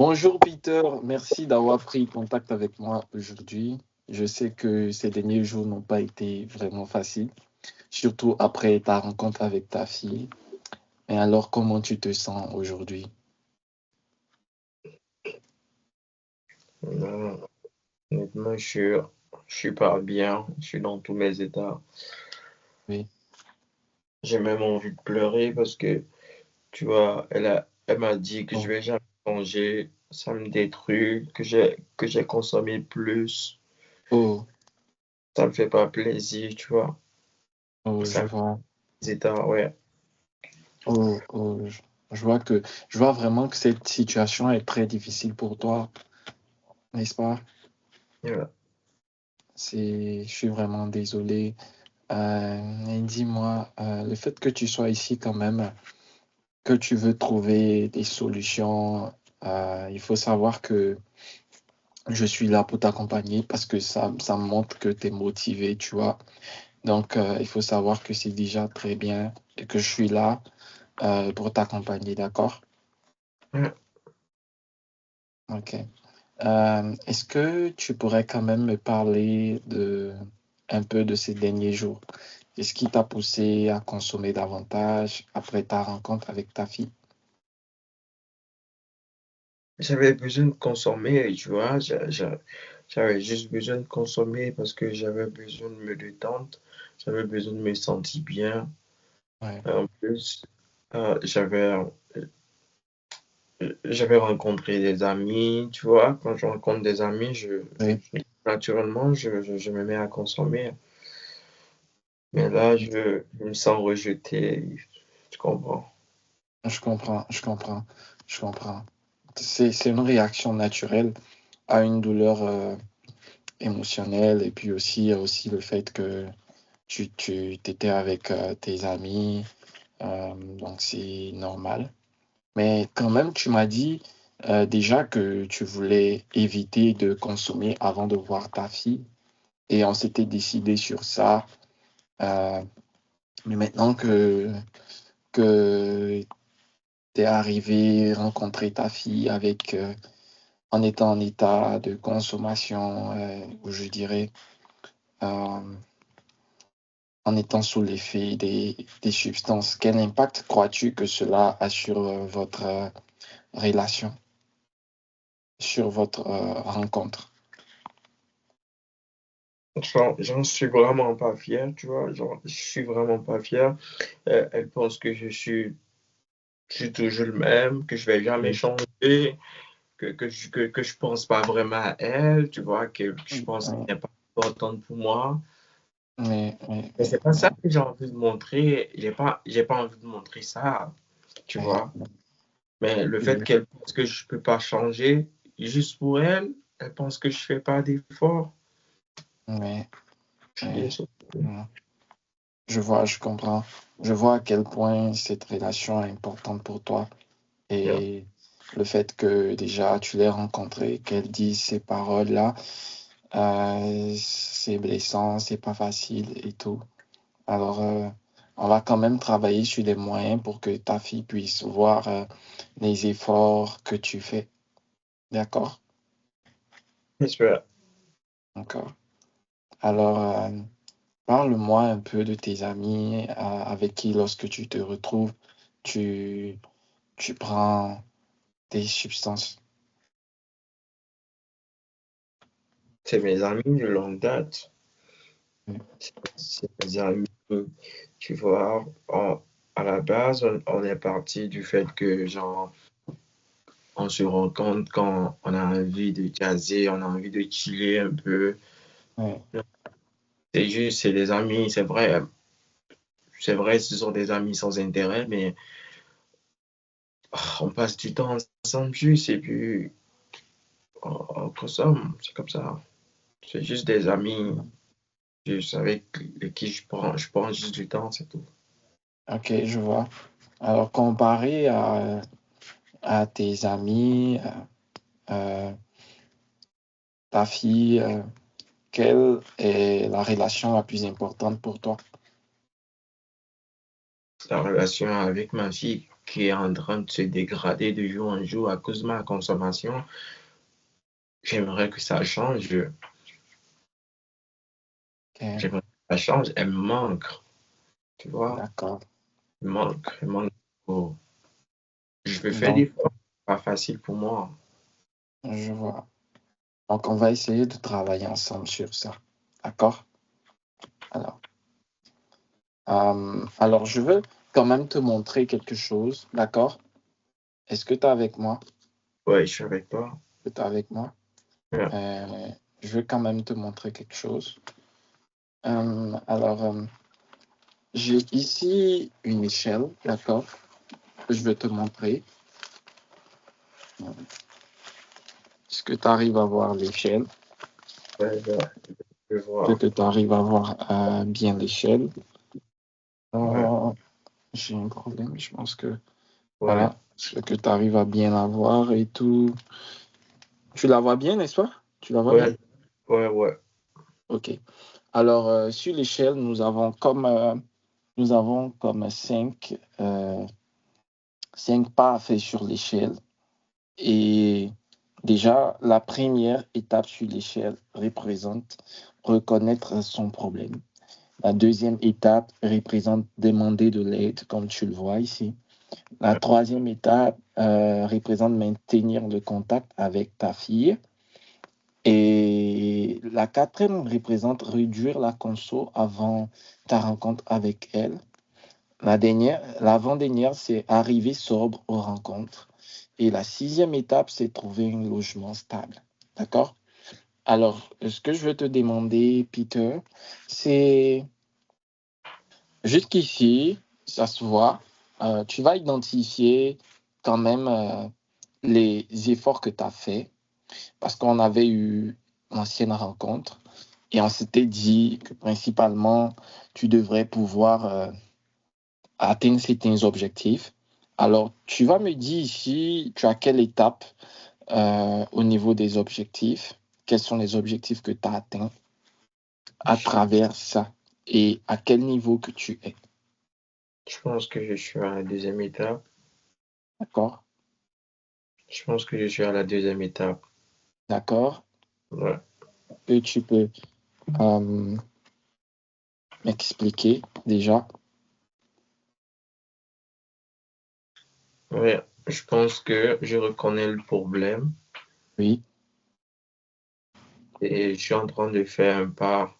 Bonjour Peter, merci d'avoir pris contact avec moi aujourd'hui. Je sais que ces derniers jours n'ont pas été vraiment faciles, surtout après ta rencontre avec ta fille. Et alors, comment tu te sens aujourd'hui? Non, honnêtement, je suis pas bien. Je suis dans tous mes états. Oui. J'ai même envie de pleurer parce que, tu vois, elle m'a dit que je Oh, vais jamais changer. Ça me détruit, que j'ai consommé plus. oh, Ça me fait pas plaisir, tu vois. oh, Ça je me fait vois. des états, ouais. Oh, oh, je vois je vois vraiment que cette situation est très difficile pour toi, n'est-ce pas? Ouais. Je suis vraiment désolé. Et dis-moi, le fait que tu sois ici quand même, que tu veux trouver des solutions, il faut savoir que je suis là pour t'accompagner parce que ça montre que tu es motivé, tu vois. Donc, il faut savoir que c'est déjà très bien et que je suis là pour t'accompagner, d'accord? Ouais. Ok. Est-ce que tu pourrais quand même me parler un peu de ces derniers jours? Qu'est-ce qui t'a poussé à consommer davantage après ta rencontre avec ta fille? J'avais besoin de consommer, tu vois. J'avais juste besoin de consommer parce que j'avais besoin de me détendre. J'avais besoin de me sentir bien. Ouais, En plus, j'avais j'avais rencontré des amis, tu vois. Quand je rencontre des amis, oui, naturellement, je me mets à consommer. Mais là, je me sens rejeté, tu comprends. je comprends, je comprends, je comprends. C'est une réaction naturelle à une douleur émotionnelle et puis aussi, il y a aussi le fait que tu étais avec tes amis, donc c'est normal. Mais quand même, tu m'as dit déjà que tu voulais éviter de consommer avant de voir ta fille et on s'était décidé sur ça. Euh, mais maintenant que tu es arrivé rencontrer ta fille en étant en état de consommation, ou je dirais, euh, en étant sous l'effet des substances, quel impact crois-tu que cela a sur votre relation, sur votre rencontre? J'en suis vraiment pas fier, tu vois. Genre, je suis vraiment pas fier. Elle pense que je suis toujours le même, que je vais jamais Oui. changer, que je pense pas vraiment à elle, tu vois, que je pense Oui, qu'elle n'est pas importante pour moi. oui, oui, Mais oui, c'est pas ça que j'ai envie de montrer. J'ai pas envie de montrer ça, tu oui, vois. Mais le fait oui, qu'elle pense que je peux pas changer juste pour elle, elle pense que je fais pas d'efforts. oui, Je suis oui. désolé. Oui. Je vois, je comprends. Je vois à quel point cette relation est importante pour toi Yeah. et le fait que déjà tu l'aies rencontrée, qu'elle dise ces paroles-là, c'est blessant, c'est pas facile et tout. Alors, on va quand même travailler sur les moyens pour que ta fille puisse voir les efforts que tu fais. D'accord? J'espère. D'accord. Alors, parle-moi un peu de tes amis avec qui, lorsque tu te retrouves, tu, tu prends des substances. C'est mes amis de longue date. Mm. C'est mes amis, tu vois. À la base, on est parti du fait que, genre, on se rend compte quand on a envie de jazzer, on a envie de chiller un peu. Ouais, C'est juste, c'est des amis, c'est vrai, ce sont des amis sans intérêt, mais on passe du temps ensemble juste et puis on consomme, c'est comme ça. C'est juste des amis, juste avec qui je prends juste du temps, c'est tout. ok, je vois. Alors, comparé à tes amis, euh, ta fille, quelle est la relation la plus importante pour toi? La relation avec ma fille. qui est en train de se dégrader de jour en jour à cause de ma consommation. J'aimerais que ça change. Ok, J'aimerais que ça change. Elle me manque, tu vois. d'accord. Elle manque. Oh. Je vais faire Donc, des fois. Pas facile pour moi. je vois. Donc, on va essayer de travailler ensemble sur ça. D'accord? Alors, alors, je veux quand même te montrer quelque chose. D'accord? Est-ce que tu es avec moi? Ouais, je suis avec toi. Est-ce que tu es avec moi? Ouais. Euh, je veux quand même te montrer quelque chose. Alors, j'ai ici une échelle. D'accord? Que je vais te montrer. Est-ce que tu arrives à voir l'échelle? Ouais, je Est-ce vois. que tu arrives à voir bien l'échelle? Ouais, Euh, j'ai un problème, je pense que ouais, voilà, ce que tu arrives à bien la voir et tout. Tu la vois bien, n'est-ce pas? Tu la vois bien? ouais, ouais. Ok. Alors, sur l'échelle, nous avons comme cinq pas à faire sur l'échelle. Et déjà, la première étape sur l'échelle représente reconnaître son problème. La deuxième étape représente demander de l'aide, comme tu le vois ici. La troisième étape représente maintenir le contact avec ta fille. Et la quatrième représente réduire la conso avant ta rencontre avec elle. L'avant-dernière, c'est arriver sobre aux rencontres. Et la sixième étape, c'est trouver un logement stable. D'accord? Alors, ce que je veux te demander, Peter, c'est jusqu'ici, ça se voit, tu vas identifier quand même les efforts que tu as faits parce qu'on avait eu l'ancienne rencontre et on s'était dit que principalement, tu devrais pouvoir atteindre certains objectifs. Alors, tu vas me dire ici, tu as quelle étape au niveau des objectifs? Quels sont les objectifs que tu as atteints à travers ça et à quel niveau que tu es? Je pense que je suis à la deuxième étape. D'accord? Je pense que je suis à la deuxième étape. D'accord? Ouais. Que tu peux euh, m'expliquer déjà? Ouais. Je pense que je reconnais le problème Oui, et je suis en train de faire un pas.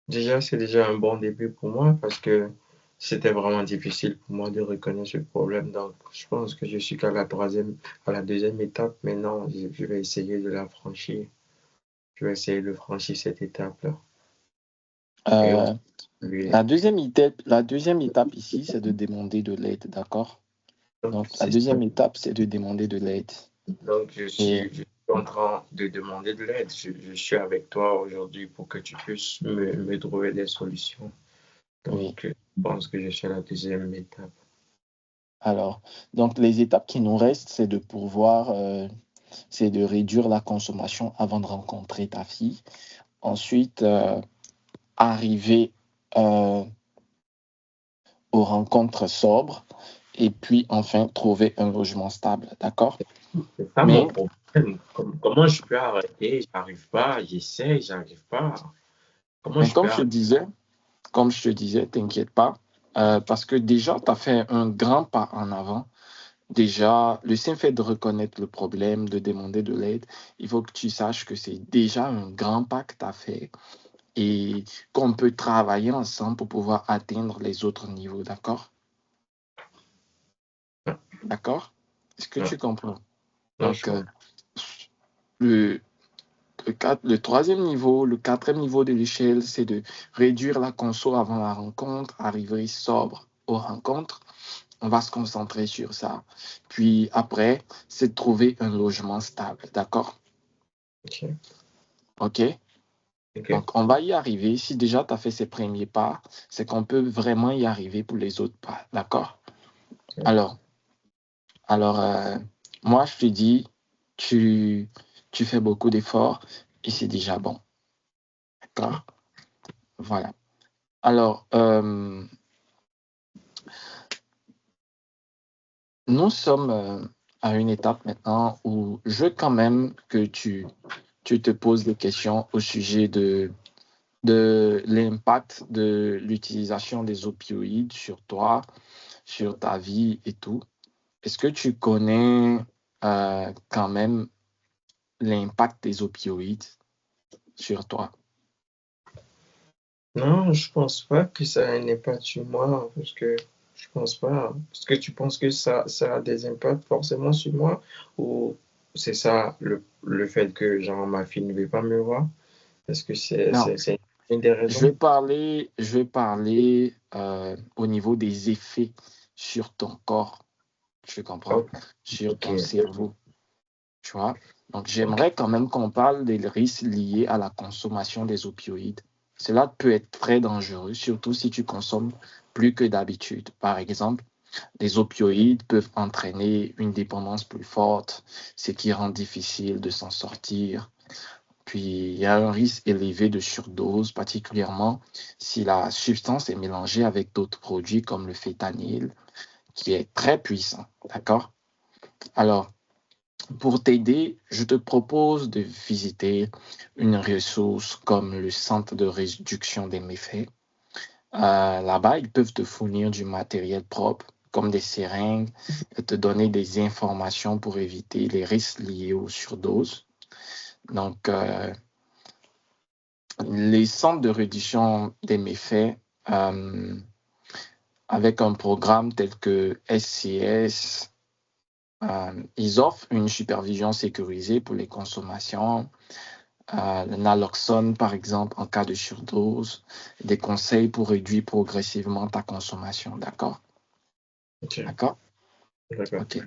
Déjà, c'est déjà un bon début pour moi parce que c'était vraiment difficile pour moi de reconnaître ce problème. Donc, je pense que je suis qu'à à la deuxième étape. Maintenant, je vais essayer de la franchir. Je vais essayer de franchir cette étape-là. Et Euh, aussi, lui. la deuxième étape ici, c'est de demander de l'aide, d'accord? Donc, Donc, la c'est ça. deuxième étape, c'est de demander de l'aide. Donc, Et je suis en train de demander de l'aide. Je suis avec toi aujourd'hui pour que tu puisses me trouver des solutions. oui, Donc, je pense que je suis à la deuxième étape. alors, donc les étapes qui nous restent, c'est de réduire la consommation avant de rencontrer ta fille. Ensuite, arriver euh, aux rencontres sobres. Et puis, enfin, trouver un logement stable, d'accord? C'est ça mon Mais, problème. Comment je peux arrêter? J'arrive pas. J'essaie, j'arrive pas. Comment mais je peux comme je te arrêter? disais, t'inquiète pas, parce que déjà, tu as fait un grand pas en avant. Déjà, le simple fait de reconnaître le problème, de demander de l'aide, il faut que tu saches que c'est déjà un grand pas que tu as fait et qu'on peut travailler ensemble pour pouvoir atteindre les autres niveaux, d'accord? D'accord? Est-ce que Non, tu comprends? non, je Donc, comprends. le, le troisième niveau, le quatrième niveau de l'échelle, c'est de réduire la conso avant la rencontre, arriver sobre aux rencontres. On va se concentrer sur ça. Puis après, c'est de trouver un logement stable, d'accord? Ok, OK? ok. Donc, on va y arriver. Si déjà tu as fait ces premiers pas, c'est qu'on peut vraiment y arriver pour les autres pas, d'accord? Alors, alors, moi, je te dis, tu, tu fais beaucoup d'efforts et c'est déjà bon, d'accord? Voilà. Alors, nous sommes à une étape maintenant où je veux quand même que tu te poses des questions au sujet de l'impact de l'utilisation des opioïdes sur toi, sur ta vie et tout. Est-ce que tu connais quand même l'impact des opioïdes sur toi? Non, je pense pas que ça a un impact sur moi, parce que je pense pas. Est-ce que tu penses que ça a des impacts forcément sur moi, ou c'est ça le fait que genre ma fille ne veut pas me voir? Est-ce que Non, c'est une des raisons? je vais parler au niveau des effets sur ton corps, tu comprends, Ok, sur ok, ton cerveau, tu vois. Donc, ok. j'aimerais quand même qu'on parle des risques liés à la consommation des opioïdes. Cela peut être très dangereux, surtout si tu consommes plus que d'habitude. Par exemple, les opioïdes peuvent entraîner une dépendance plus forte, ce qui rend difficile de s'en sortir. Puis, il y a un risque élevé de surdose, particulièrement si la substance est mélangée avec d'autres produits comme le fentanyl, qui est très puissant. D'accord? Alors, pour t'aider, je te propose de visiter une ressource comme le Centre de réduction des méfaits. Là-bas, ils peuvent te fournir du matériel propre, comme des seringues, et te donner des informations pour éviter les risques liés aux surdoses. Donc, les centres de réduction des méfaits, euh, avec un programme tel que SCS, ils offrent une supervision sécurisée pour les consommations, le naloxone par exemple en cas de surdose, des conseils pour réduire progressivement ta consommation. D'accord? Ok, D'accord? d'accord. OK.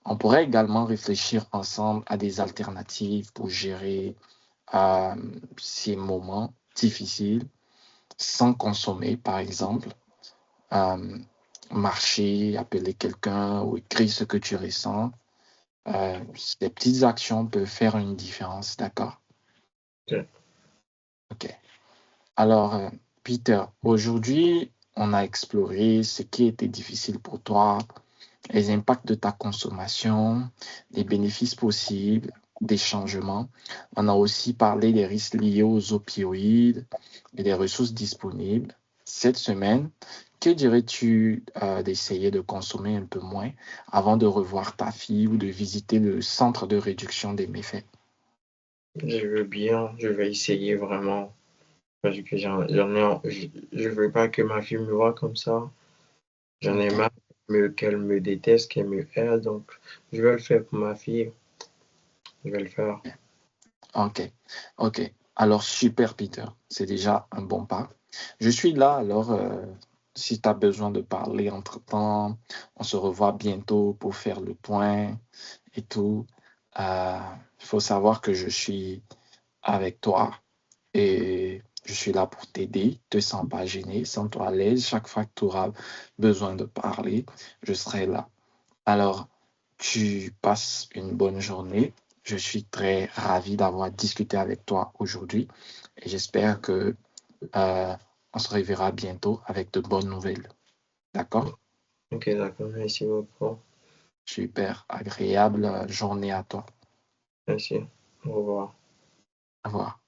On pourrait également réfléchir ensemble à des alternatives pour gérer euh, ces moments difficiles sans consommer, par exemple. Euh, Marcher, appeler quelqu'un ou écrire ce que tu ressens. Ces petites actions peuvent faire une différence, d'accord? Ok. OK. Alors, Peter, aujourd'hui, on a exploré ce qui était difficile pour toi, les impacts de ta consommation, les bénéfices possibles, des changements. On a aussi parlé des risques liés aux opioïdes et des ressources disponibles. Cette semaine, que dirais-tu d'essayer de consommer un peu moins avant de revoir ta fille ou de visiter le centre de réduction des méfaits? Je veux bien, je vais essayer vraiment, parce que je veux pas que ma fille me voit comme ça. J'en ai OK. marre qu'elle me déteste, qu'elle me hait, donc je vais le faire pour ma fille. Je vais le faire. OK. OK. Alors, super, Peter. C'est déjà un bon pas. Je suis là, alors, si tu as besoin de parler entre-temps, on se revoit bientôt pour faire le point et tout. Euh, Il faut savoir que je suis avec toi et je suis là pour t'aider. Ne te sens pas gêné, sens-toi à l'aise. Chaque fois que tu auras besoin de parler, je serai là. Alors, tu passes une bonne journée. Je suis très ravi d'avoir discuté avec toi aujourd'hui et j'espère que euh, on se reverra bientôt avec de bonnes nouvelles. D'accord? Ok, d'accord, merci beaucoup. Super agréable journée à toi. Merci. Au revoir. Au revoir.